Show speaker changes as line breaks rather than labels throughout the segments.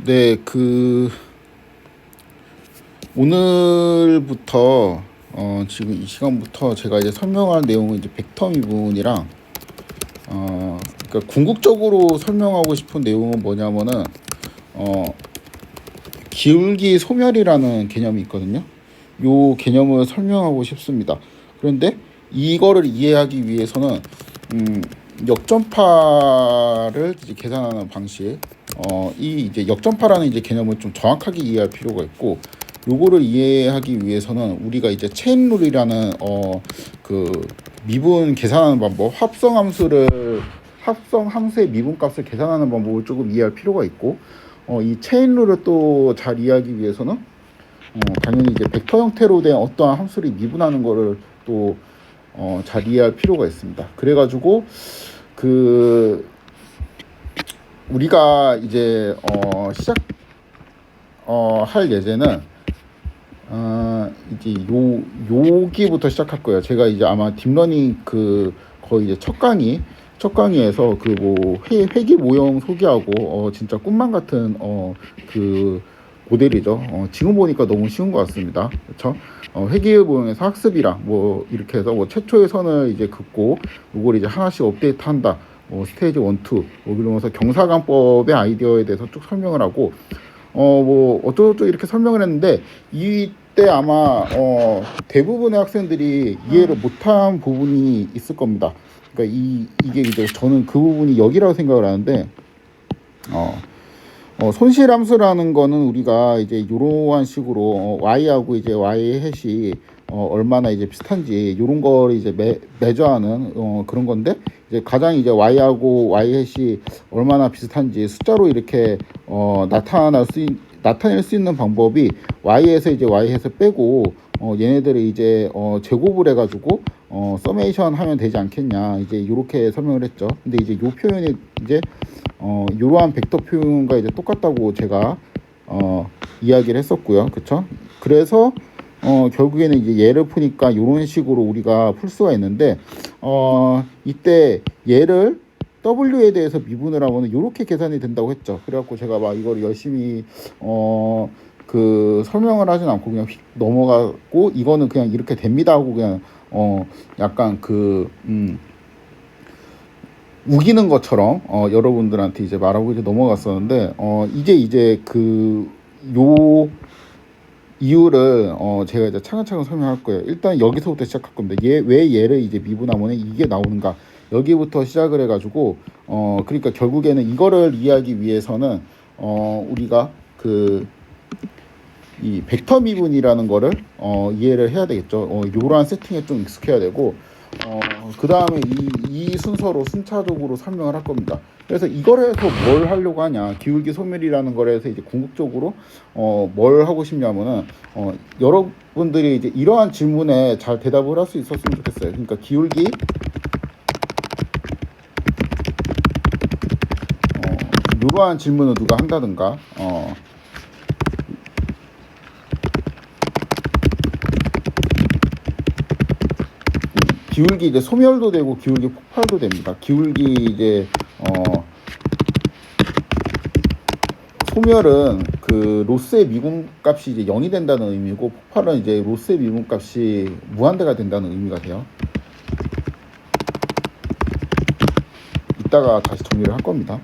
네, 오늘부터, 지금 이 시간부터 제가 이제 설명할 내용은 이제 벡터 미분이랑, 그러니까 궁극적으로 설명하고 싶은 내용은 뭐냐면은, 어, 기울기 소멸이라는 개념이 있거든요. 요 개념을 설명하고 싶습니다. 그런데 이거를 이해하기 위해서는, 음, 역전파를 이제 계산하는 방식, 이 이제 역전파라는 이제 개념을 좀 정확하게 이해할 필요가 있고, 요거를 이해하기 위해서는 우리가 이제 체인룰이라는 그 미분 계산하는 방법, 합성 함수의 미분값을 계산하는 방법을 조금 이해할 필요가 있고, 이 체인룰을 또 잘 이해하기 위해서는 당연히 이제 벡터 형태로 된 어떠한 함수를 미분하는 거를 또 잘 이해할 필요가 있습니다. 그래가지고 그 우리가 이제 시작 할 예제는 이제 여기부터 시작할 거예요. 제가 이제 아마 딥러닝 거의 이제 첫 강의에서 그 뭐 회기 모형 소개하고 진짜 꿈만 같은 그 모델이죠. 지금 보니까 너무 쉬운 것 같습니다. 그렇죠? 회기 모형에서 학습이랑 뭐 이렇게 해서 뭐 최초의 선을 이제 긋고 이걸 이제 하나씩 업데이트한다. 스테이지 1, 2 이러면서 경사관법의 아이디어에 대해서 쭉 설명을 하고 뭐 어쩌고저쩌고 이렇게 설명을 했는데, 이때 아마 대부분의 학생들이 이해를 못한 부분이 있을 겁니다. 그러니까 이게 이제 저는 그 부분이 여기라고 생각을 하는데, 손실함수라는 거는 우리가 이제 이러한 식으로 y하고 이제 y 햇이 얼마나 이제 비슷한지 이런 걸 이제 매저하는 그런 건데, 이제 가장 이제 y하고 y 햇이 얼마나 비슷한지 숫자로 이렇게 나타낼 수 있는 방법이 y에서 이제 y 햇을 빼고 얘네들을 이제 제곱을 해가지고 서메이션 하면 되지 않겠냐, 이제 이렇게 설명을 했죠. 근데 이제 요 표현이 이제 이러한 벡터 표현과 이제 똑같다고 제가 이야기를 했었고요. 그쵸? 그래서 결국에는 이제 얘를 푸니까 이런 식으로 우리가 풀 수가 있는데, 이때 얘를 W에 대해서 미분을 하면 이렇게 계산이 된다고 했죠. 그래갖고 제가 막 이걸 열심히 설명을 하진 않고 그냥 휙 넘어가고, 이거는 그냥 이렇게 됩니다 하고 그냥 약간 우기는 것처럼 여러분들한테 이제 말하고 이제 넘어갔었는데, 이제 요 이유를 제가 이제 차근차근 설명할 거예요. 일단 여기서부터 시작할 겁니다. 왜 얘를 이제 미분하면 이게 나오는가, 여기부터 시작을 해가지고 그러니까 결국에는 이거를 이해하기 위해서는 우리가 이 벡터 미분이라는 거를 이해를 해야 되겠죠. 요러한 세팅에 좀 익숙해야 되고, 그 다음에 이 순서로 순차적으로 설명을 할 겁니다. 그래서 이걸 해서 뭘 하려고 하냐, 기울기 소멸이라는 걸 해서 이제 궁극적으로 뭘 하고 싶냐면은 여러분들이 이제 이러한 질문에 잘 대답을 할 수 있었으면 좋겠어요. 그러니까 기울기 이러한 질문을 누가 한다든가, 기울기 이제 소멸도 되고 기울기 폭발도 됩니다. 기울기 이제 소멸은 그 로스의 미분값이 이제 0이 된다는 의미고, 폭발은 이제 로스의 미분값이 무한대가 된다는 의미가 돼요. 이따가 다시 정리를 할 겁니다.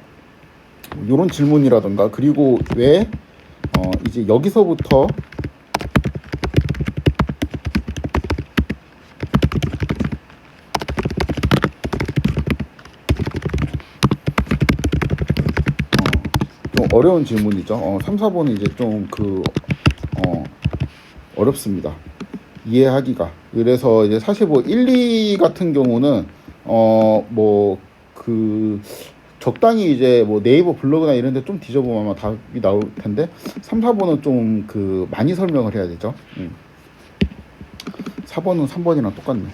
이런 질문이라든가, 그리고 왜 이제 여기서부터 좀 어려운 질문이죠. 3, 4번은 이제 좀 어렵습니다. 이해하기가. 그래서 이제 사실 뭐 1, 2 같은 경우는 적당히 이제 뭐 네이버 블로그나 이런 데 좀 뒤져보면 아마 답이 나올 텐데, 3, 4번은 좀 많이 설명을 해야 되죠. 4번은 3번이랑 똑같네.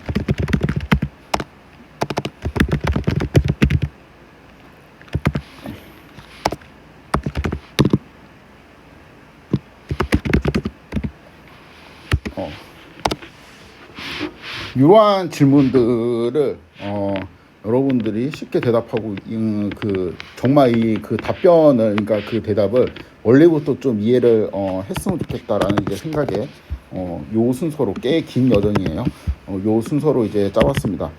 이러한 질문들을 여러분들이 쉽게 대답하고 그 정말 이 그 답변을 그러니까 그 대답을 원래부터 좀 이해를 했으면 좋겠다라는 이제 생각에 요 순서로 꽤 긴 여정이에요. 요 순서로 이제 짜봤습니다.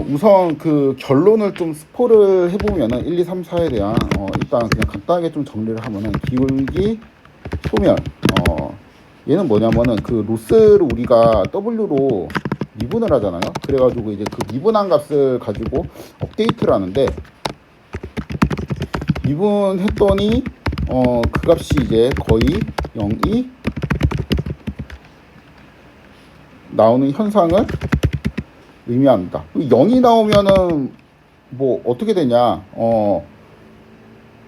우선 그 결론을 좀 스포를 해보면은 1, 2, 3, 4에 대한 일단 그냥 간단하게 좀 정리를 하면은 기울기, 소멸. 얘는 뭐냐면은 그 로스를 우리가 W로 미분을 하잖아요. 그래가지고 이제 그 미분한 값을 가지고 업데이트를 하는데 미분했더니 그 값이 이제 거의 0이 나오는 현상을 의미합니다. 0이 나오면은 뭐 어떻게 되냐?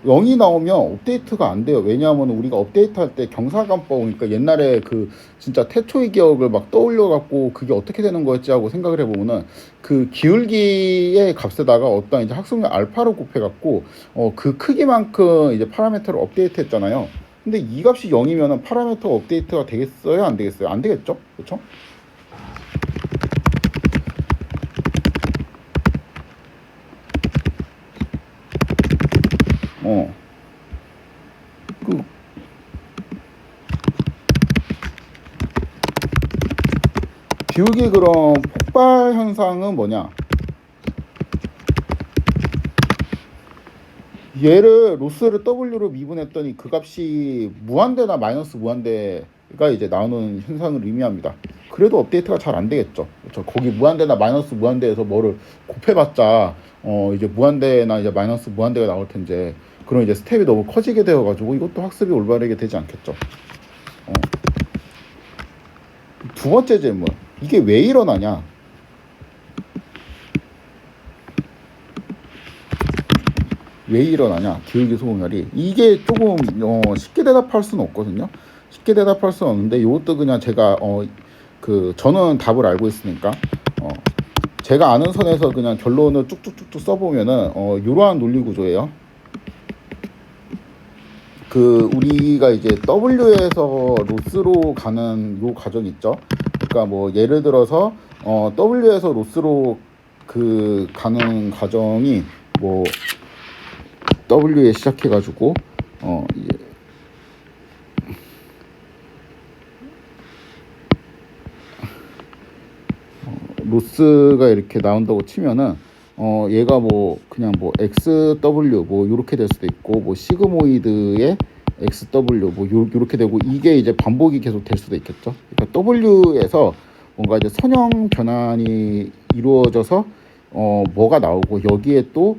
0이 나오면 업데이트가 안 돼요. 왜냐하면 우리가 업데이트 할 때 경사관법, 그러니까 옛날에 그 진짜 태초의 기억을 막 떠올려 갖고 그게 어떻게 되는 거였지 하고 생각을 해보면은 그 기울기의 값에다가 어떤 이제 학습률 알파를 곱해 갖고 그 크기만큼 이제 파라미터를 업데이트 했잖아요. 근데 이 값이 0이면은 파라미터 업데이트가 되겠어요? 안 되겠어요? 안 되겠죠? 그렇죠? 그 기울기 그럼 폭발 현상은 뭐냐? 얘를 로스를 W로 미분했더니 그 값이 무한대나 마이너스 무한대가 이제 나오는 현상을 의미합니다. 그래도 업데이트가 잘 안 되겠죠. 그렇죠? 거기 무한대나 마이너스 무한대에서 뭐를 곱해봤자 이제 무한대나 이제 마이너스 무한대가 나올 텐데 그럼 이제 스텝이 너무 커지게 되어가지고 이것도 학습이 올바르게 되지 않겠죠. 두 번째 질문, 이게 왜 일어나냐? 왜 일어나냐? 기울기 소멸이 이게 조금 쉽게 대답할 수는 없거든요. 쉽게 대답할 수는 없는데 이것도 그냥 제가 저는 답을 알고 있으니까 제가 아는 선에서 그냥 결론을 쭉쭉쭉쭉 써보면은 이러한 논리 구조예요. 그 우리가 이제 W에서 로스로 가는 요 과정 있죠. 그러니까 뭐 예를 들어서 W에서 로스로 그 가는 과정이 뭐 W에 시작해가지고 이제 로스가 이렇게 나온다고 치면은 얘가 뭐 그냥 뭐 XW 뭐 요렇게 될 수도 있고 뭐 시그모이드의 XW 뭐 요렇게 되고 이게 이제 반복이 계속 될 수도 있겠죠. 그러니까 W에서 뭔가 이제 선형 변환이 이루어져서 뭐가 나오고 여기에 또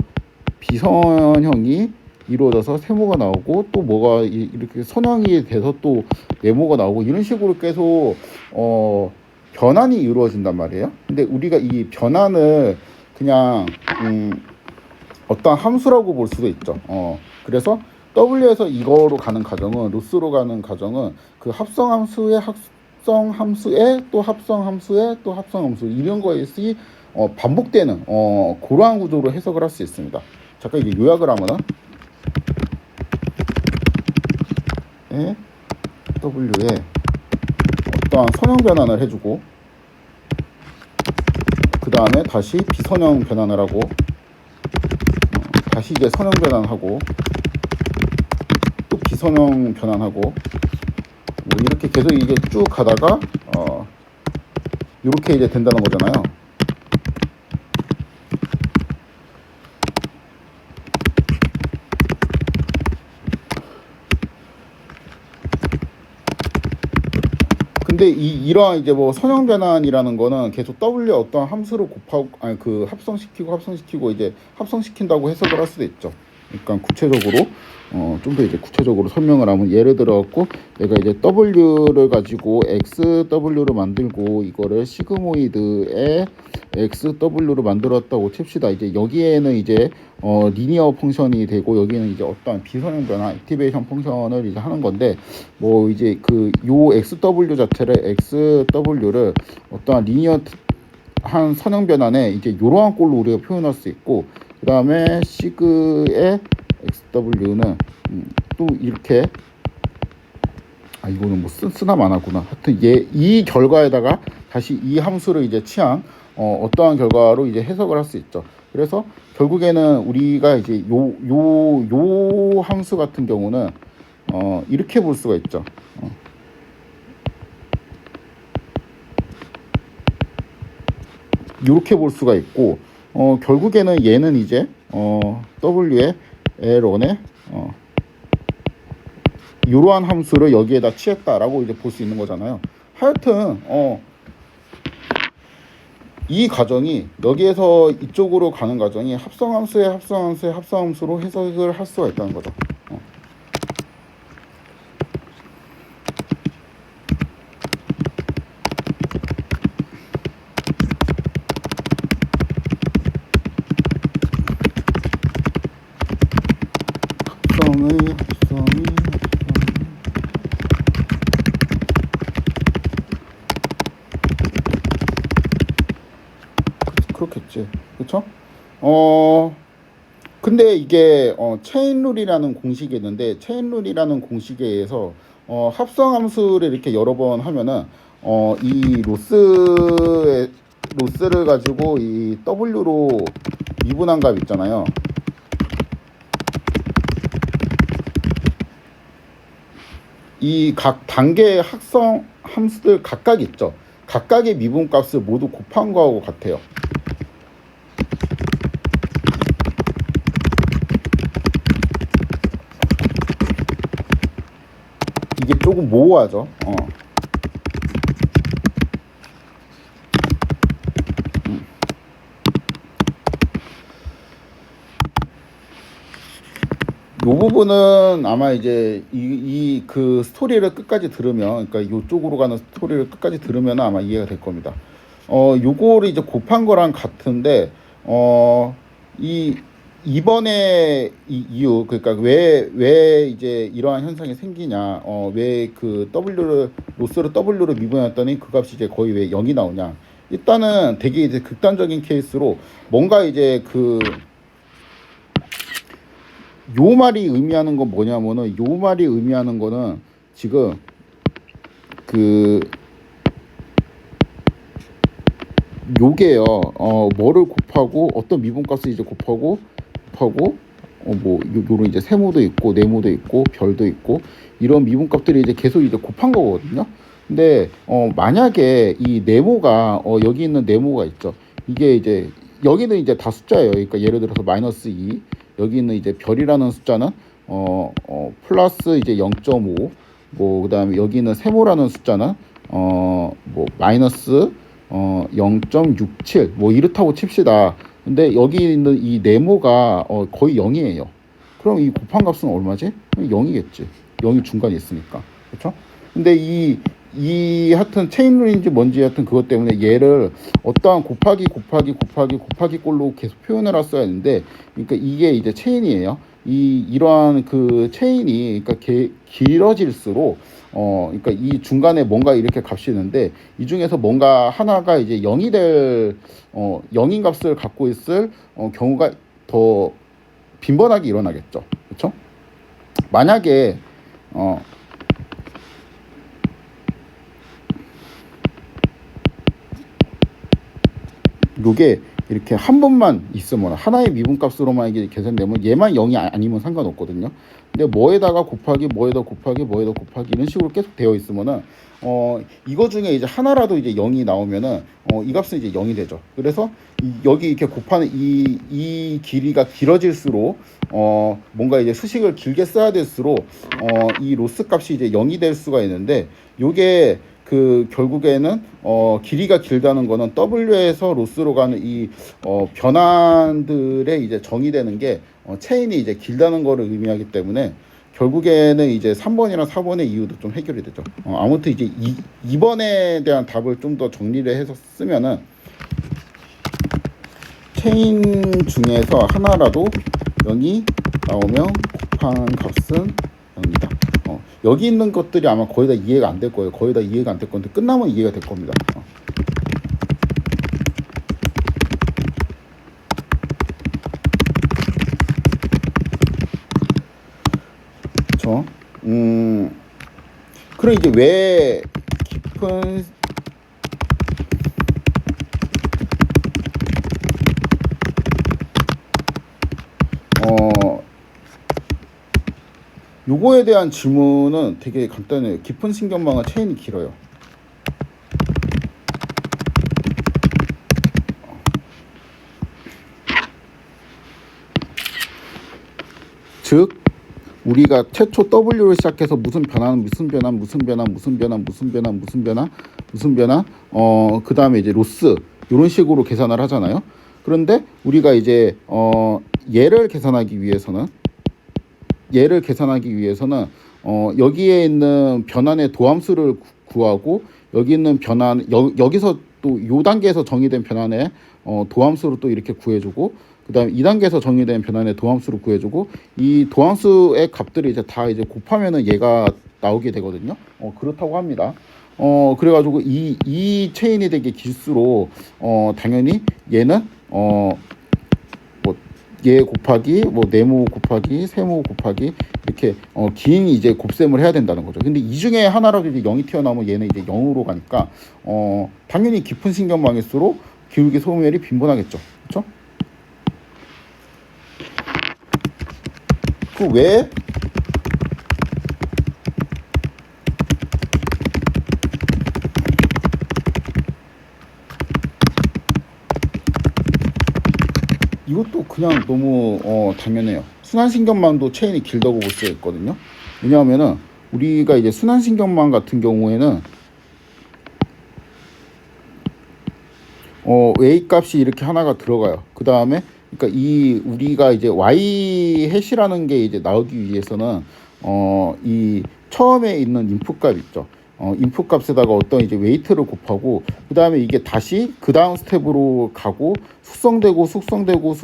비선형이 이루어져서 세모가 나오고 또 뭐가 이렇게 선형이 돼서 또 네모가 나오고 이런 식으로 계속 변환이 이루어진단 말이에요. 근데 우리가 이 변환을 그냥 어떤 함수라고 볼 수도 있죠. 그래서 W에서 이거로 가는 과정은 로스로 가는 과정은 그 합성함수의 합성함수의 또 합성함수의 또 합성함수 이런 것이 반복되는 그러한 구조로 해석을 할 수 있습니다. 잠깐 이게 요약을 하면은 W에 어떠한 선형 변환을 해주고 그 다음에 다시 비선형 변환을 하고 다시 이제 선형 변환하고 또 비선형 변환하고 뭐 이렇게 계속 이게 쭉 가다가 이렇게 이제 된다는 거잖아요. 근데 이러한 이제 뭐 선형 변환이라는 거는 계속 W 어떤 함수를 곱하고 그 합성시키고 이제 합성시킨다고 해석을 할 수도 있죠. 그러니까 구체적으로 좀 더 이제 구체적으로 설명을 하면 예를 들어 갖고 내가 이제 W를 가지고 XW로 만들고 이거를 시그모이드의 XW로 만들었다고 칩시다. 이제 여기에는 이제 리니어 펑션이 되고 여기는 이제 어떤 비선형 변화 액티베이션 펑션을 이제 하는 건데 뭐 이제 그 요 XW 자체를 XW를 어떠한 리니어 한 선형 변환에 이제 요러한 꼴로 우리가 표현할 수 있고 그 다음에 시그의 XW는 또 이렇게 이거는 뭐 쓰나 마나구나. 하여튼 이 결과에다가 다시 이 함수를 이제 취한 어떠한 결과로 이제 해석을 할 수 있죠. 그래서 결국에는 우리가 이제 요 함수 같은 경우는 이렇게 볼 수가 있죠. 이렇게 볼 수가 있고, 결국에는 얘는 이제 w의 l1에 이러한 함수를 여기에다 취했다라고 이제 볼 수 있는 거잖아요. 하여튼 이 과정이 여기에서 이쪽으로 가는 과정이 합성함수의 합성함수의 합성함수로 해석을 할 수가 있다는 거죠. 합성이 그렇겠지. 그쵸? 근데 이게 체인룰이라는 공식이 있는데, 체인룰이라는 공식에 의해서 합성함수를 이렇게 여러 번 하면은 이 로스를 가지고 이 w로 미분한 값 있잖아요. 이 각 단계의 합성 함수들 각각 있죠. 각각의 미분값을 모두 곱한 거하고 같아요. 이게 조금 모호하죠. 요 부분은 아마 이제 그 스토리를 끝까지 들으면, 그러니까 요쪽으로 가는 스토리를 끝까지 들으면 아마 이해가 될 겁니다. 요거를 이제 곱한 거랑 같은데, 이번에 이유, 그러니까 왜 이제 이러한 현상이 생기냐, 왜 그 로스를 w로 미분했더니 그 값이 이제 거의 왜 0이 나오냐. 일단은 되게 이제 극단적인 케이스로 뭔가 이제 요 말이 의미하는 건 뭐냐면은, 요 말이 의미하는 거는 지금 요게요. 뭐를 곱하고 어떤 미분값을 이제 곱하고 뭐 요런 이제 세모도 있고 네모도 있고 별도 있고 이런 미분값들이 이제 계속 이제 곱한 거거든요. 근데 만약에 이 네모가 여기 있는 네모가 있죠. 이게 이제 여기는 이제 다 숫자예요. 그러니까 예를 들어서 -2, 여기 있는 이제 별이라는 숫자는 플러스 이제 0.5, 뭐 그다음에 여기 있는 세모라는 숫자는 뭐 마이너스 0.67 뭐 이렇다고 칩시다. 근데 여기 있는 이 네모가 거의 0이에요. 그럼 이 곱한 값은 얼마지? 0이겠지. 0이 중간에 있으니까. 그렇죠? 근데 하여튼 체인룰인지 뭔지 하여튼 그것 때문에 얘를 어떠한 곱하기 꼴로 계속 표현을 했어야 했는데, 그러니까 이게 이제 체인이에요. 이러한 그 체인이 그러니까 길어질수록 그러니까 이 중간에 뭔가 이렇게 값이 있는데, 이 중에서 뭔가 하나가 이제 0이 될 0인 값을 갖고 있을 경우가 더 빈번하게 일어나겠죠. 그렇죠? 만약에 요게 이렇게 한 번만 있으면, 하나의 미분값으로만 이게 계산되면 얘만 0이 아니면 상관없거든요. 근데 뭐에다가 곱하기 이런 식으로 계속 되어 있으면은 이거 중에 이제 하나라도 이제 0이 나오면은 이 값은 이제 0이 되죠. 그래서 여기 이렇게 곱하는 이 길이가 길어질수록 뭔가 이제 수식을 길게 써야 될수록 이 로스 값이 이제 0이 될 수가 있는데, 요게 결국에는 길이가 길다는 거는 w에서 로스로 가는 이 변환들의 이제 정의되는 게 체인이 이제 길다는 거를 의미하기 때문에, 결국에는 이제 3번이나 4번의 이유도 좀 해결이 되죠. 아무튼 이제 2번에 대한 답을 좀 더 정리를 해서 쓰면은, 체인 중에서 하나라도 0이 나오면 곱한 값은 0이다. 여기 있는 것들이 아마 거의 다 이해가 안 될 거예요. 거의 다 이해가 안 될 건데 끝나면 이해가 될 겁니다. 그렇죠? 그럼 이제 왜 깊은 요거에 대한 질문은 되게 간단해요. 깊은 신경망은 체인이 길어요. 즉 우리가 최초 W를 시작해서 무슨 변화는 무슨 변화 무슨 변화 무슨 변화 무슨 변화 무슨 변화 무슨 변화 그 다음에 이제 로스 이런 식으로 계산을 하잖아요. 그런데 우리가 이제 얘를 계산하기 위해서는 여기에 있는 변환의 도함수를 구하고 여기 있는 변환 여기서 또 요 단계에서 정의된 변환의 도함수를 또 이렇게 구해주고 그 다음에 2단계에서 정의된 변환의 도함수를 구해주고 이 도함수의 값들이 이제 다 이제 곱하면은 얘가 나오게 되거든요. 그렇다고 합니다. 그래가지고 이 체인이 되게 길수록 당연히 얘는 뭐 얘 곱하기 뭐 네모 곱하기 세모 곱하기 이렇게 긴 이제 곱셈을 해야 된다는 거죠. 근데 이 중에 하나라도 이제 0이 튀어나오면 얘는 이제 0으로 가니까 당연히 깊은 신경망일수록 기울기 소멸이 빈번하겠죠. 그렇죠? 그 왜 이것도 그냥 너무 당연해요. 순환신경망도 체인이 길다고 볼 수 있거든요. 왜냐하면은 우리가 이제 순환신경망 같은 경우에는 A 값이 이렇게 하나가 들어가요. 그 다음에 그러니까 이 우리가 이제 Y 해시라는 게 이제 나오기 위해서는 이 처음에 있는 인풋 값 있죠. 인풋 값에다가 어떤 이제 웨이트를 곱하고 그 다음에 이게 다시 그 다음 스텝으로 가고 숙성되고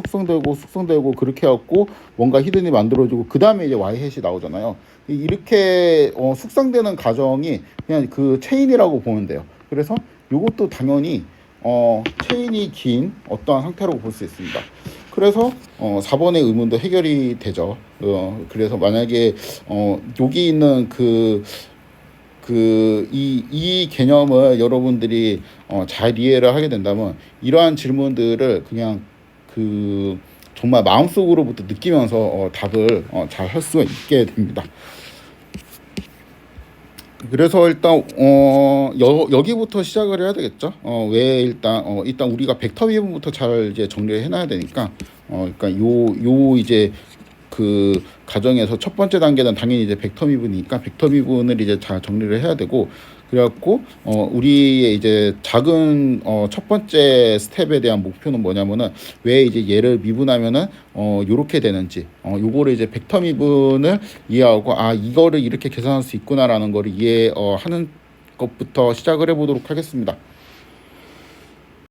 그렇게 해갖고 뭔가 히든이 만들어지고 그 다음에 이제 Y 해시 나오잖아요. 이렇게 숙성되는 과정이 그냥 그 체인이라고 보면 돼요. 그래서 이것도 당연히 체인이 긴 어떠한 상태라고 볼 수 있습니다. 그래서 4번의 의문도 해결이 되죠. 그래서 만약에 여기 있는 이 개념을 여러분들이 잘 이해를 하게 된다면 이러한 질문들을 그냥 정말 마음속으로부터 느끼면서 답을 잘 할 수가 있게 됩니다. 그래서 일단 여기부터 시작을 해야 되겠죠. 왜 일단 우리가 벡터 미분부터 잘 이제 정리를 해놔야 되니까 그러니까 요 이제 그 과정에서 첫 번째 단계는 당연히 이제 벡터 미분이니까 벡터 미분을 이제 잘 정리를 해야 되고 그래갖고 우리의 이제 작은 첫 번째 스텝에 대한 목표는 뭐냐면은 왜 이제 얘를 미분하면은 요렇게 되는지 요거를 이제 벡터 미분을 이해하고 이거를 이렇게 계산할 수 있구나라는 거를 이해하는 것부터 시작을 해보도록 하겠습니다.